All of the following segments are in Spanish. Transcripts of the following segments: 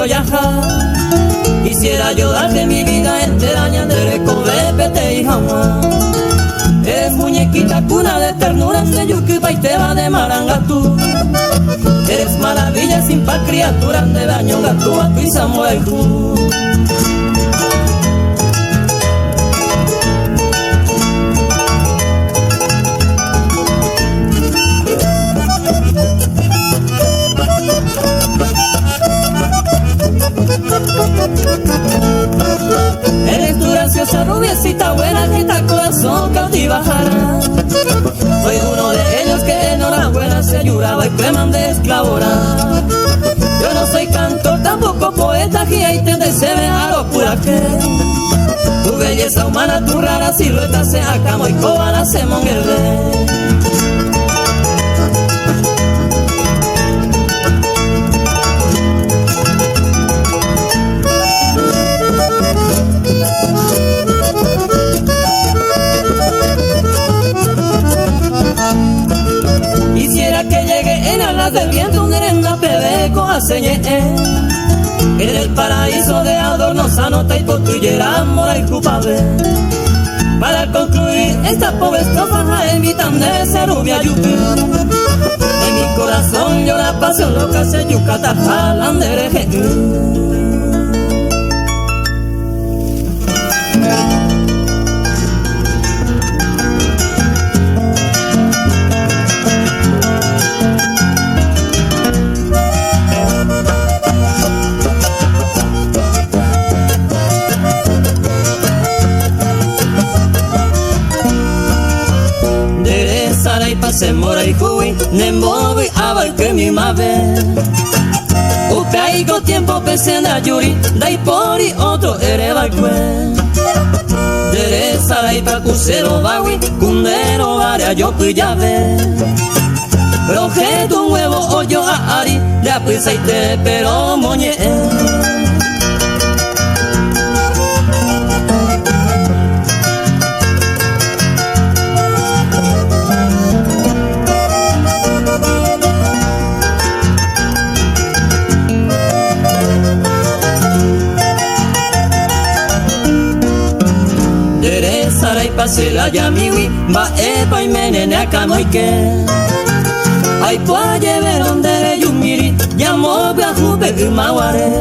yaja. Quisiera yo darte mi vida entera, ñandere con repete y jamás. Eres muñequita cuna de ternura, de yuquipa y te va de marangatú. Eres maravilla sin par criatura, de daño gatúa, tu y samuel tú. Eres tu graciosa rubiecita buena que tal corazón cautivará. Soy uno de ellos que enhorabuena se ayudaba y queman de esclavora. Yo no soy cantor, tampoco poeta, que ahí te desee a lo pura que. Tu belleza humana, tu rara silueta se acamó y cobana se monguerre. Quisiera que llegue en alas del viento un herenda pebeco a señe. En el paraíso de adornos anota y potillera mora y culpable. Para concluir esta pobre estrofa invitan de ser rubia yupi. En mi corazón llora pasión loca se yucata jalan de hereje. Se mora y juy, nembobi abal que mi mave. Upaigo tiempo pese na yuri, dai pori otro ereba cue. Dereza dai pa cusero bawi, kundero varia yo pillave. Projeto un huevo hoyo a ari, de aprisa y te pero moñe. Se la yamiwi, va epa y menene a camoike. Ay, pues lleve donde yumiri, llamo a jupe y maware.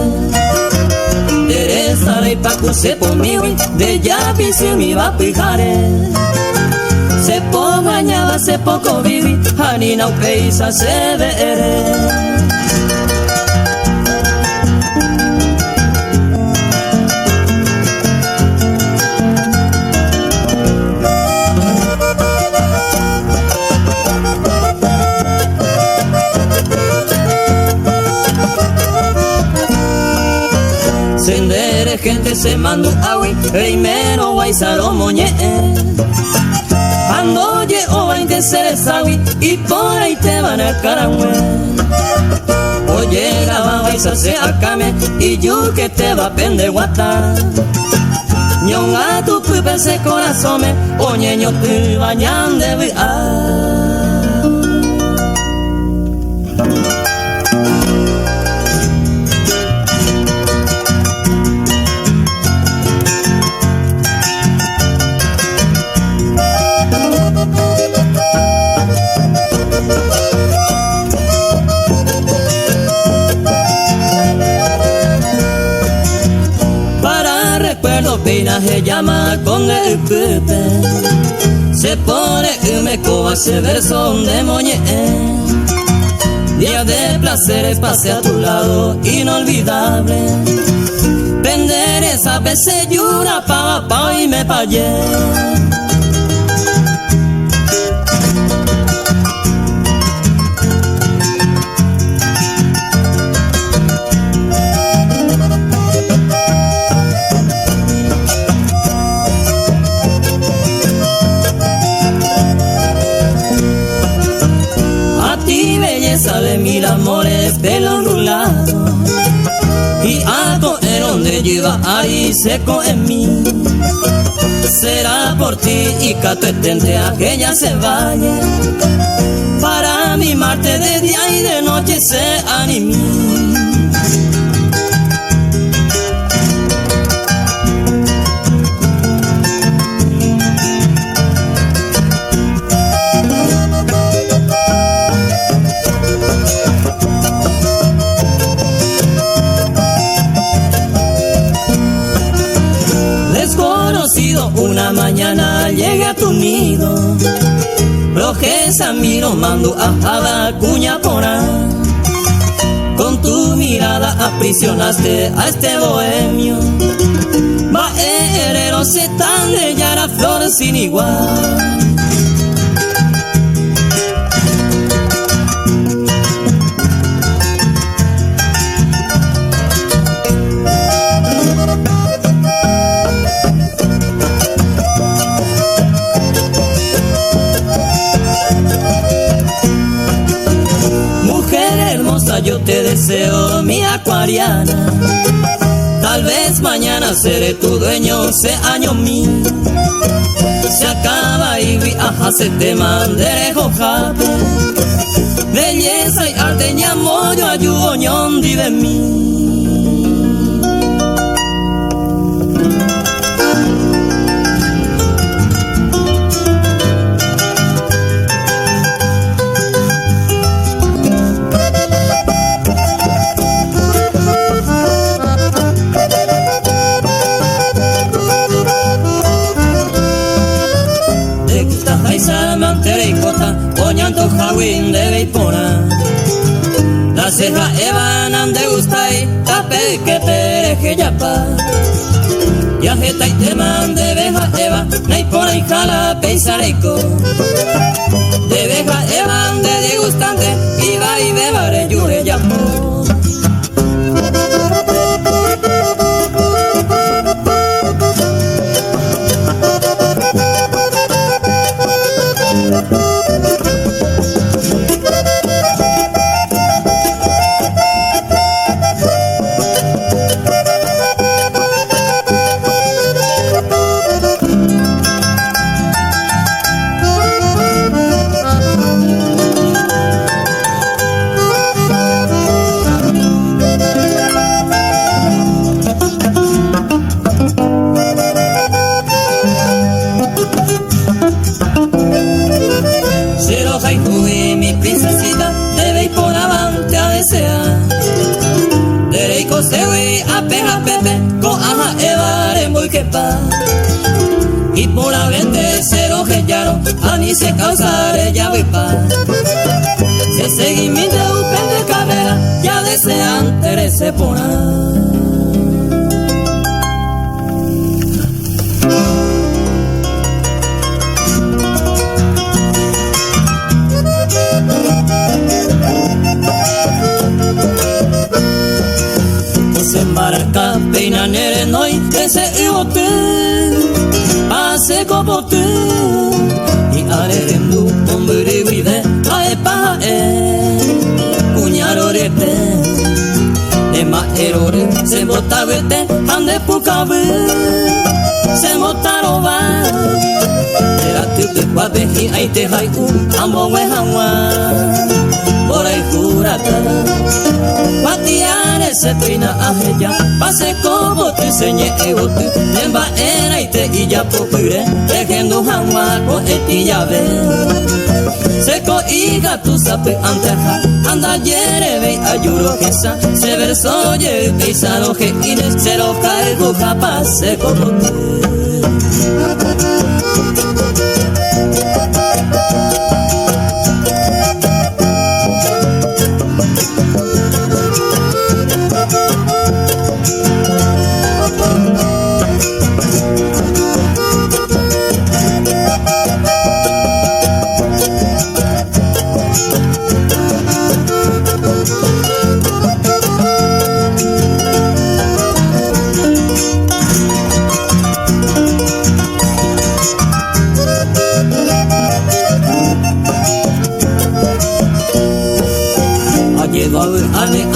Teresa rey pa cuse por miwi, de ya pisi mi va pijare. Se po bañaba, se poco vivi, hanina upeisa se veere. Sendere gente se mando awi, primero guaisaro moñe. Ando ye o vainte seres awi, y por ahí te van a carangüe. O llegaba guaisa se acame, y yo que te va a pende guata. Ñonga tu pupe se corazón me, o ñeño te bañan de via. Pina se llama con el pepe. Se pone me coba se verso de moñe. Día de placeres pasé a tu lado inolvidable. Vender esa vez se llora pa y me payé. De mil amores pelo enrulado y algo en donde lleva ahí seco en mí. Será por ti y cato estente a que ella se vaya para mimarte de día y de noche se animí. miro mando a la cuña pora. Con tu mirada aprisionaste a este bohemio. Baerero se tan de Yara, flor sin igual. Yo te deseo, mi acuariana. Tal vez mañana seré tu dueño, se año mío. Se acaba y viaja, se te manderejo jape. Belleza y arte llamo yo ayudo ñondi de mí. Oñando jawin de beipona. La ceja evanan de gustai, tape que pereje yapa. Yajeta y teman de beja eva, naipona y jala peisareiko. De beja evan de degustante, iba y bebare yure yapo. Y por la vente cero gellaro, ani se causare ya vipa. Se seguimiento de cadera, ya desean terese pona. Marca peina nere noi ese iote pase copote y arerendo hombre vive ae pae cuñarorete de ma erore se botavete ande pucabe se motaroba era te pabe y ai te haiku ambo wehawa por ahí curata Patiare se pina aheya, pase como te enseñé egote, nemba era y te y ya popure, dejando jamás con eti llave. Seco iga tu sape anteja, anda yere ve ayuro quesa, se verso ye peisaro que ines, cero caigo capaz se como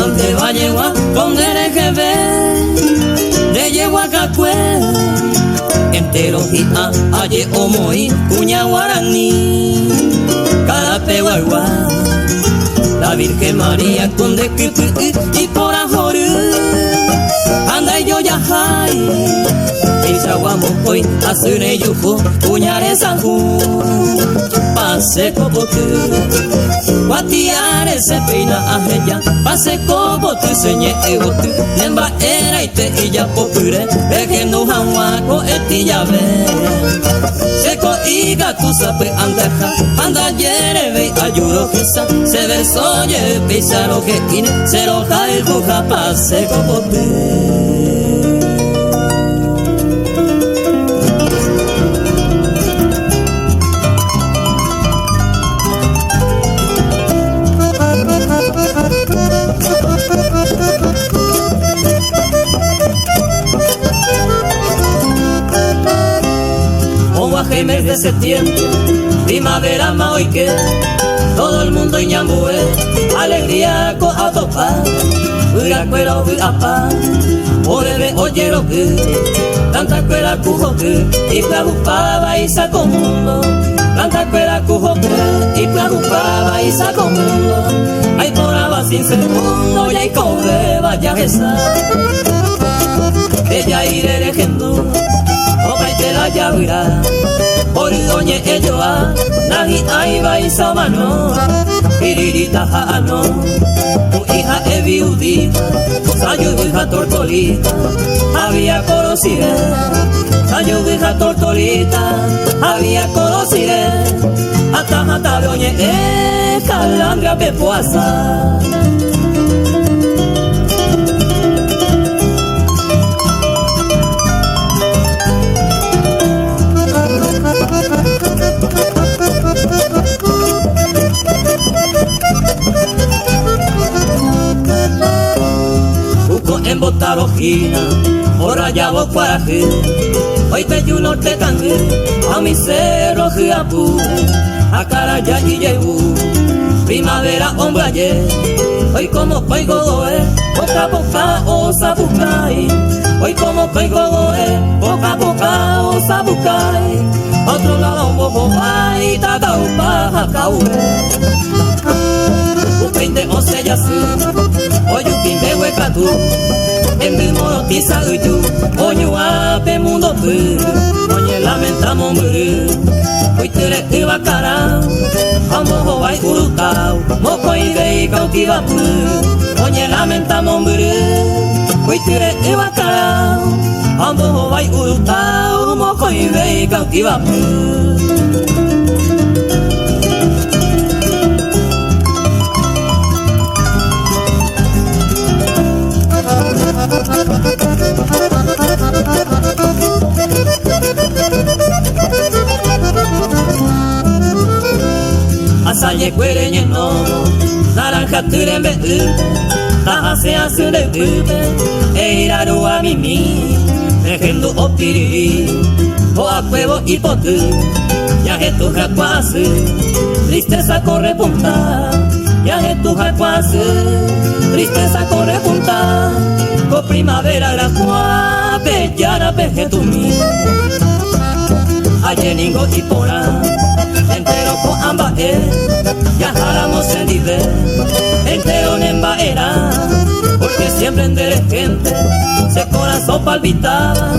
ante Vallegua con DRGB de Yehuacacue entero y aye omoi cuña guaraní carapeguagua la Virgen María con de y por ajoru anda y yo ya hay Isaguamocoy, Asune Yujo, Puñare Sanju, Pase Cobotu, Guatiare se peina a ella, Pase Cobotu, Señe Egotu, Nemba era y te ella popure, Vejendo Hanwako etilla ve. Seco iga tu sape andaja, anda yereve ayuro kisa, se versoye pisaro que ine, se roja el buja pase Cobotu. Mes de septiembre, primavera maoike, todo el mundo iñambue, alegría co a topar, uira cuero uapa, orebe oyero que, tanta cuera cujo que, y preocupaba y sacó mundo, tanta cuera cujo que, y preocupaba y sacó mundo, hay poraba sin segundo, y hay cobre vaya esa, ella iré leyendo, o te la llavirá. Oridoñe elloa, nahi aiba y samano, piririta haano, tu hija es viudita, sayo hija tortolita, había conocido, sayo hija tortolita, había conocido, hasta doñe calandria pepuasa. En Botarojina, ora ya vos para que hoy te yuno te cangue, a mi cerro jiapu, a cara ya y yebu, primavera hombre ayer, hoy como pego goe, poca a poca osa bucay, hoy como pego goe, poca a poca osa bucay, otro lado un bojo ay, tata upa caue. Upende ose yasu, oyukin de huecatu, en mi morotiza uyu, oñu ape mundo pu, oñe lamentamos muru, hoy te le iba cara, amojo vai urutau, moco y gay cautiva pu, oñe lamentamos muru, hoy te le iba cara, amojo vai urutau, moco y gay cautiva pu. Asaye cuereñe no, naranja turembe taja se hace de e iraru a mimi, dejando opiriri, o a huevo y potu, ya que tu jacuase, tristeza corre punta, ya que tu jacuase, tristeza corre punta, co primavera la cua, bellana peje tu mi, ayeningo y pora, entero co amba ya jaramos en dive, entero nemba era, porque siempre entre gente, se corazón palpitaba,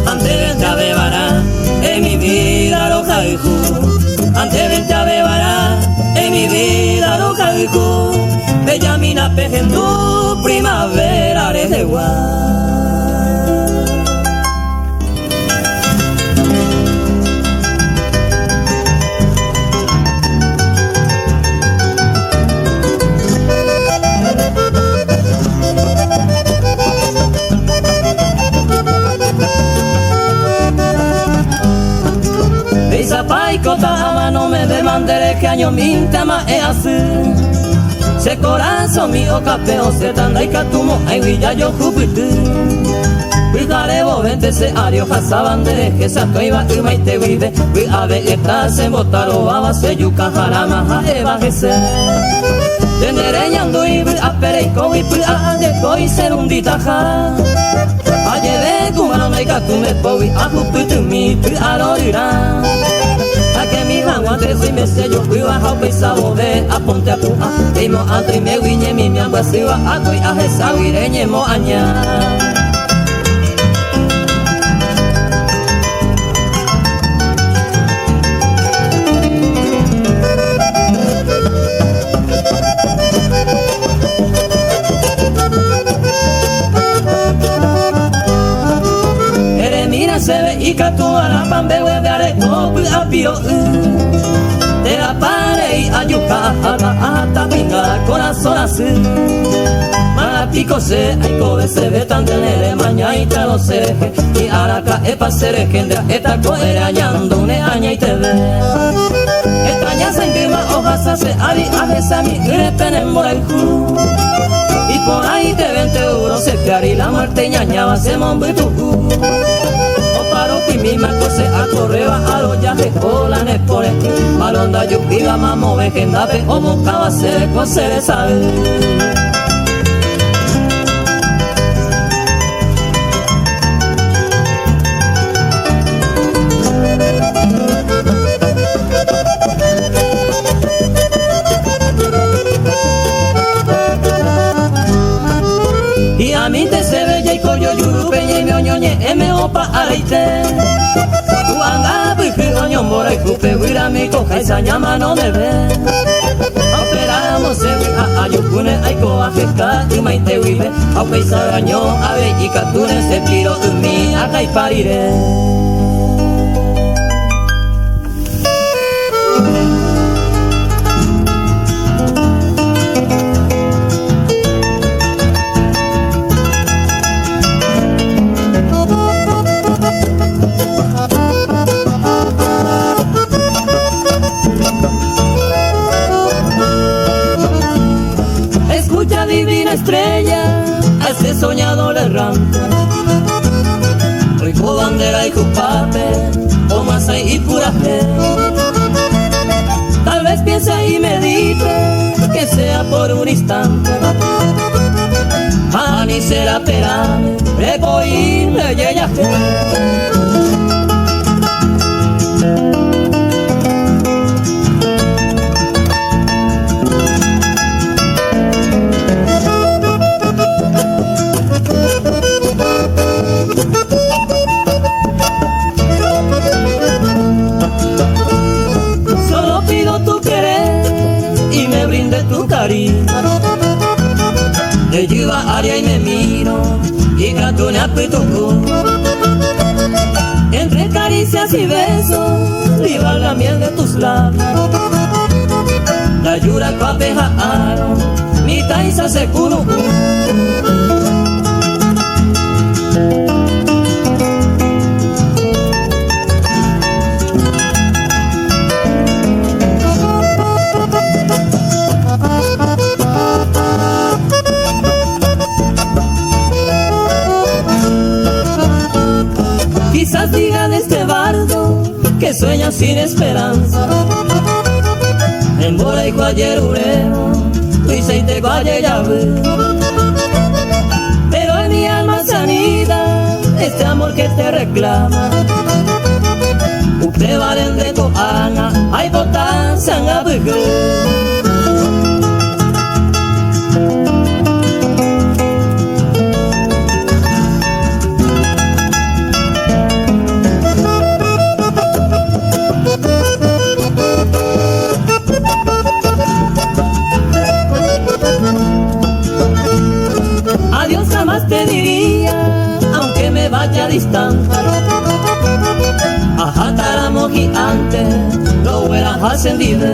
antes de abebará, en mi vida roja y ju, antes de abebará, en mi vida roja y ju, bella mina pejendo, primavera de igual. Pai kota ama no me demandere que año minta ma e así se corazón mío capeo se tanda y catumo ay villa yo jupitu Cuidare bo vente se ario jasaban de que sa toiba y te vive vi ave estás en botaro aba se yuca jarama ja eva gese tenere ñando y apere y co y a de coi ser un ditaja ayeve kumano me catume powi a jupitu mi tu alorira que mi aguante si me sello cuiva a pesado de aponte a pua y mo a y me guiñe mi mi agua se va a coi a esa vireñe mo aña pambewe de areco apiro te la pare y ayuca hasta pinga corazón así pico se hay cobe se ve tan tenere mañaita lo sereje y araca epa sereje esta coere añando une aña y te ve extraña se engrima hojas hace ari avesa mi repenen mora el ju y por ahí te 20 euros se fiari la muerte ñañaba se mombe tu ju o paro que mi maco se acorreba a los yajes o la nepore malonda yo iba mamo vejendape o buscaba se le sabe. Y a mí te se ve y coyo yuru peñe me oñoñe eme opa areite tu anga biji oño mora y cupe huira mi coja y sañama no me ve operamos se a ayukune ay coa jeca y maite vive a peisa gaño a ve y catune se piro mi acá y parire. Divina estrella, a ese soñador errante. Oigo bandera y jupape, o masa y puraje. Tal vez piense y medite, que sea por un instante. A ni será perame, recoírme yeyaje. Te lleva área y me miro y catone a pituco. Entre caricias y besos, viva la miel de tus labios. La yura papeja aro, mi taisa se cuno. Quizás digan este bardo que sueña sin esperanza. En Bora y cualquier urero, y te guaye llave. Pero en mi alma se anida este amor que te reclama. Usted valen de coana, hay botas, se han abregado. Adiós jamás te diría, aunque me vaya distante. Ajatáramos gigante, lo hubieras ascendido.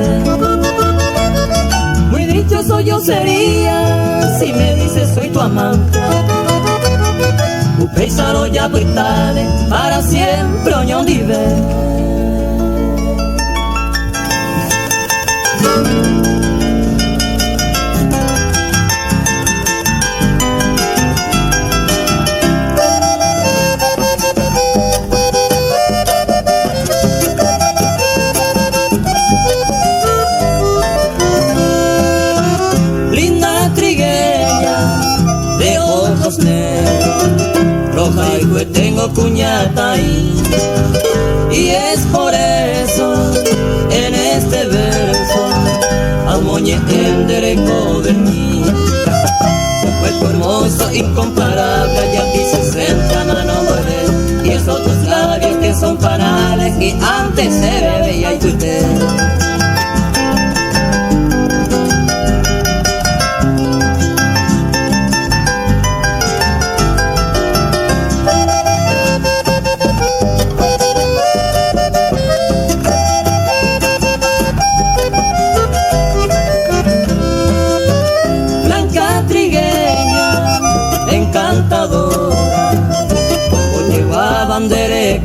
Muy dichoso yo sería, si me dices soy tu amante. Upéisaro ya puitale, para siempre oñón vive. Roja y que tengo cuñata ahí, y es por eso en este verso amoñé el derecho de mí. Cuerpo hermoso, incomparable, y aquí se sienta mano muerde, y esos tus labios que son panales que antes se veía y tuite.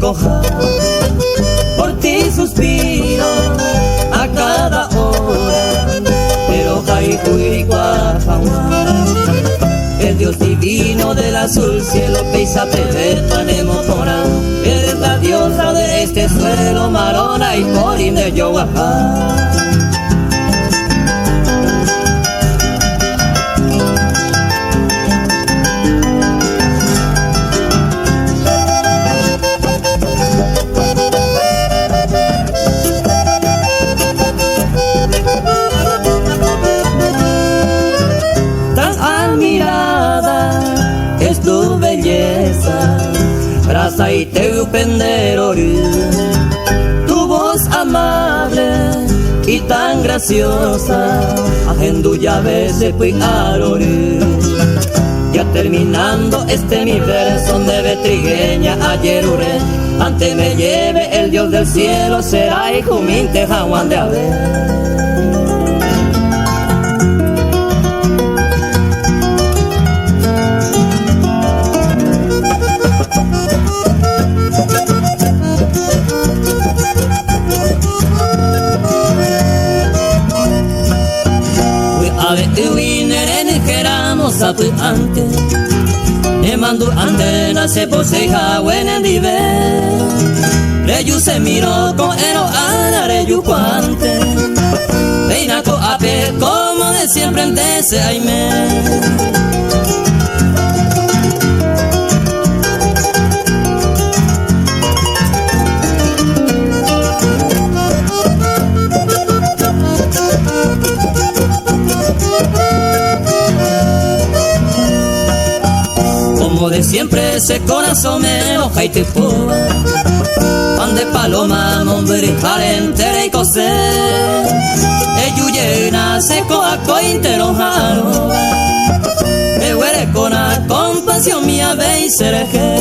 coja, por ti suspiro a cada hora, pero el Dios divino del azul cielo, Peisate Betanemocona, eres la diosa de este suelo, Marona y Corín de Yoguajá. Brasa y teu penderoru, tu voz amable y tan graciosa, agendu ya veces fui aroru. Ya terminando este mi verso de betrigueña ayerure, ante me lleve el Dios del cielo, será y juminte jaguán de haber. Ante ne mandu antena se poseja buena dive reyu se miro con ero ana reyu cuante peina co ape como de siempre en ese aime. Como de siempre ese corazón me enoja y te puja, pan de paloma, mombre, entere y cose, eyuyena, seco a cointero jaro, me huele con la compasión mía, ve y sereje.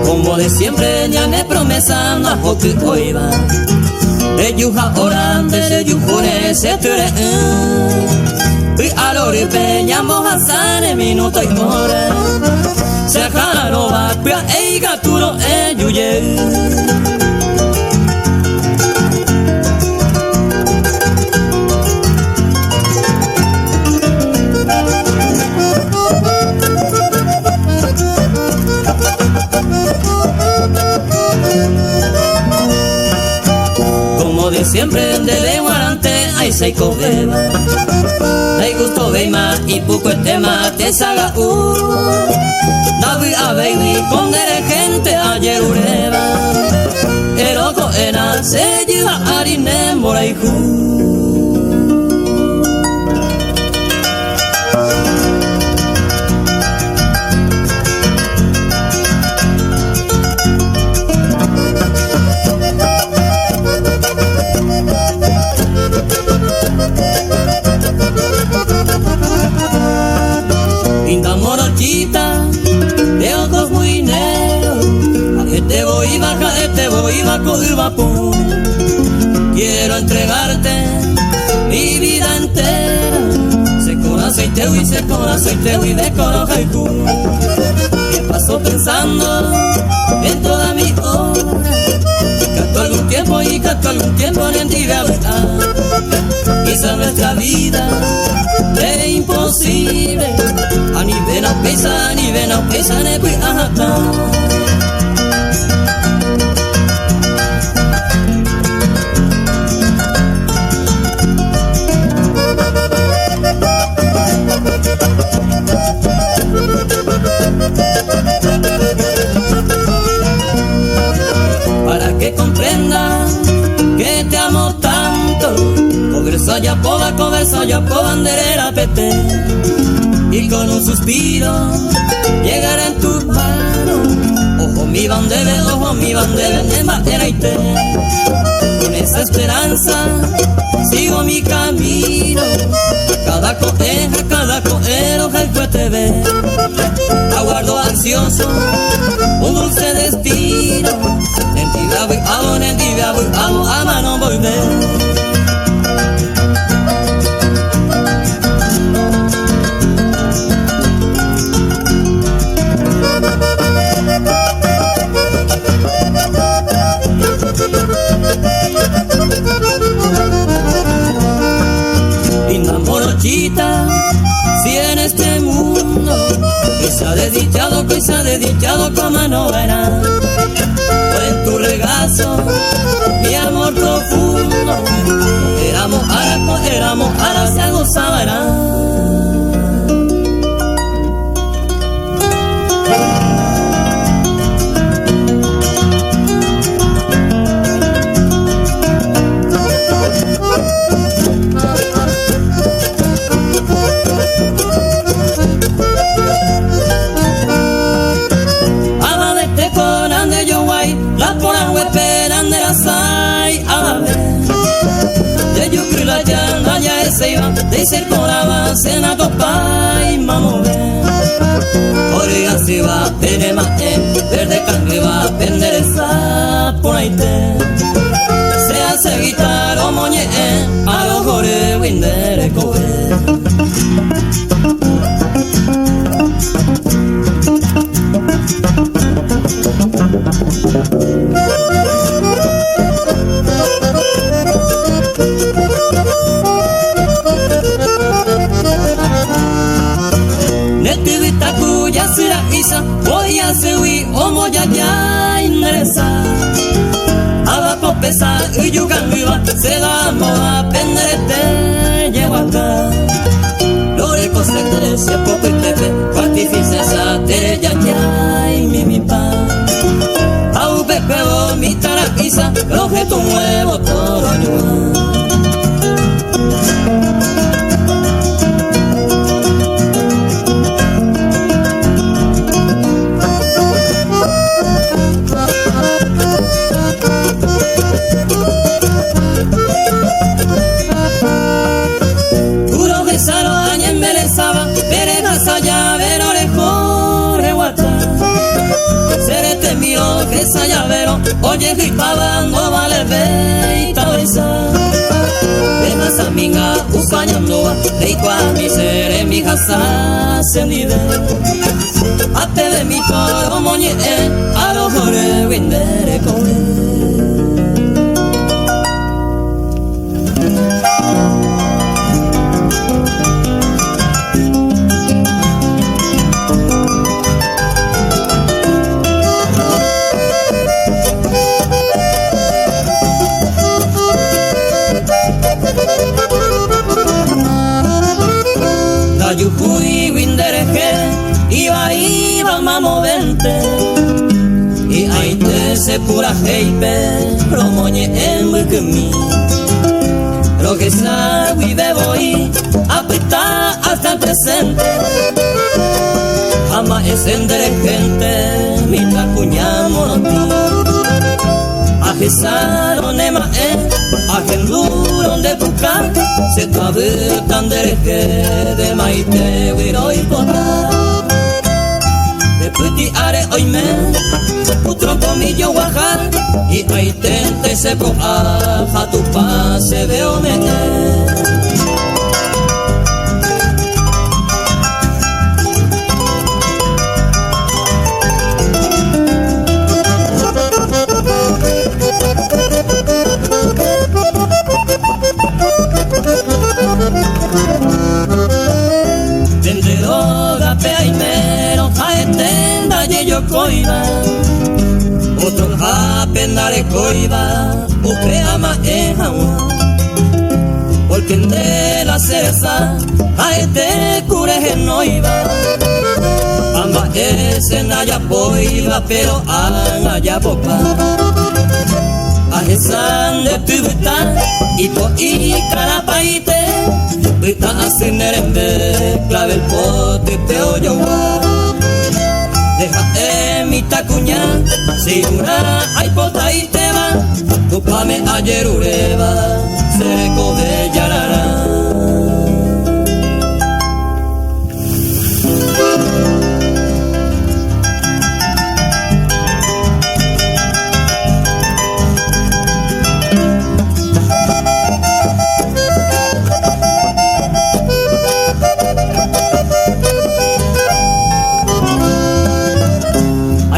Como de siempre ya me promesa na hoku oiba de yuja orante de yujure se ture y alori peña mohasane minuto y hora se jaro va pia eiga turo eyuye. De siempre de guarante hay seiko beba hay gusto beima y poco el tema te saga David a baby con dere gente ayer ureba eroko ena se lleva arine moraiku. Linda morochita de ojos muy negros, te voy bajo el vapor. Quiero entregarte mi vida entera, se conoce y te voy de coroja y tú. ¿Qué paso pensando en toda mi hora? Y canto algún tiempo en ti de verdad. Quizá nuestra vida es imposible. A ni ven a pesa, ne pui ahata. Para que comprenda que te amo tanto, conversa ya po banderera pete, y con un suspiro llegaré en tu mano. Ojo mi bandera, en bandera y te. Con esa esperanza sigo mi camino. Cada coero que te ve, aguardo ansioso un desdichado, coisa desdichado como no era. En tu regazo, mi amor profundo, éramos aras, se gozaban. Dice coraba sena copai mamove Origa si va pene mae verde cangre va pendereza por ahí te se hace guitarra moñe a los jore windere coge voy a seguir como ya interesa Aba popesa y yugan viva se da moda penderete llevo acá Lore cose que se poco y tepe cuantifice esa tere ya y mi pa Au pepe o mi taraquiza el objeto nuevo todo yo esa llavero, oye gripaba no vale veita besa Ena saminga upañandoa, leikwa mi sere mi jasa sendide Ate de mi toro moñe, a lo jore windere kore Yukui windereje iba mamo vente y ahí te se pura heipe promoñe en bukumi lo que sabe bebo apita hasta el presente ama es gente mi tacuñamo ajesaron ema ajenduron de pucar se tabutan de maite wiro y pota de puti are oime putro comillo guajar y ahí tente se coja tu pase veo meter coiba otro apendare coiba ukre ama ehawa porque de la cereza aete cure noiva amba ese naya poiba pero anga popa ajesan de tubuta y po y carapaite vita asinerembe clave el pote peo yo deja mi tacuña, si una hay pota y te va, tu pame ayer ureba, se recoge yarara.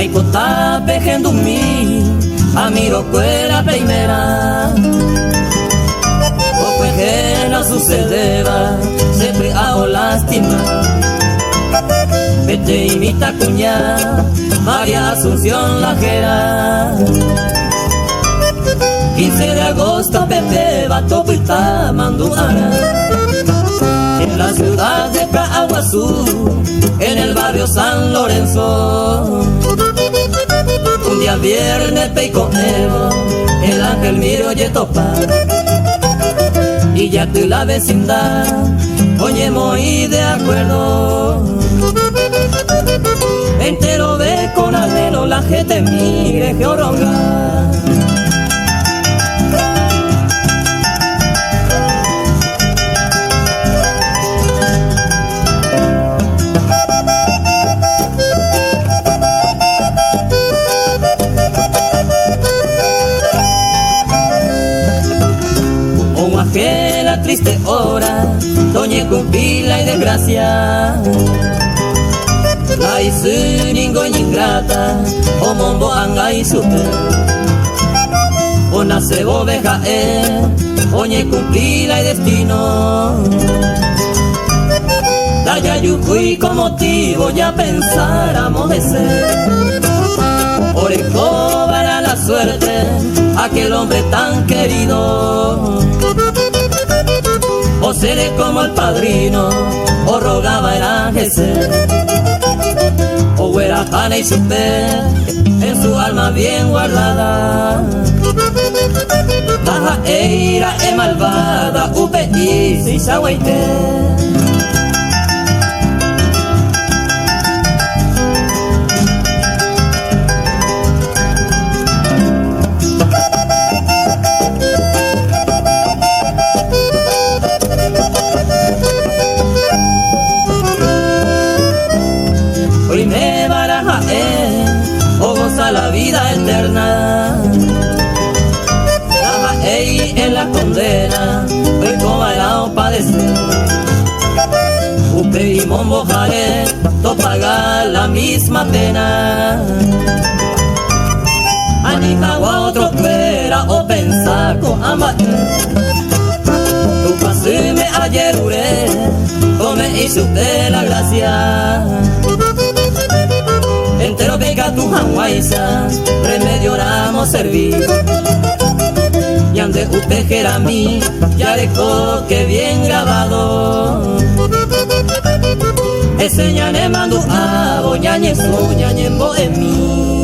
Ay pota pejendo mi, amiro cuela primera. O que no sucedeba, siempre hago lástima. Vete de imita cuña María Asunción Lajera. 15 de agosto Pepe Batopita Manduara, en la ciudad de Caguazú, en el barrio San Lorenzo. Un día viernes peiconero, el ángel miro y topa, y ya tú la vecindad, oye muy de acuerdo. Entero ve con anhelo la gente mire que oronga. Que la triste hora, doña Cumpila y desgracia, la hizo ninguém ingrata, o mombo anga y supe, o nace oveja doña Cumpila y destino. Daya yucuy con motivo ya pensáramos de ser, por cobrar la suerte aquel hombre tan querido. O seré como el padrino, o rogaba el ángel ser, o era pana y supe en su alma bien guardada. Baja eira e malvada, upe y si sahuaite. Hoy me baraja o goza la vida eterna. Baja en la condena, hoy cobará padecer. Upe y mombo jare, to pagar la misma pena. Anijagua otro fuera o pensar con amate. Tu pasume ayer uré, come y supe la gracia. Entero venga tu janguaiza, remedio oramos servir. Y ande usted a mí, ya dejó que bien grabado. Ese ñane mandu a boñañe su ñañembo en mí.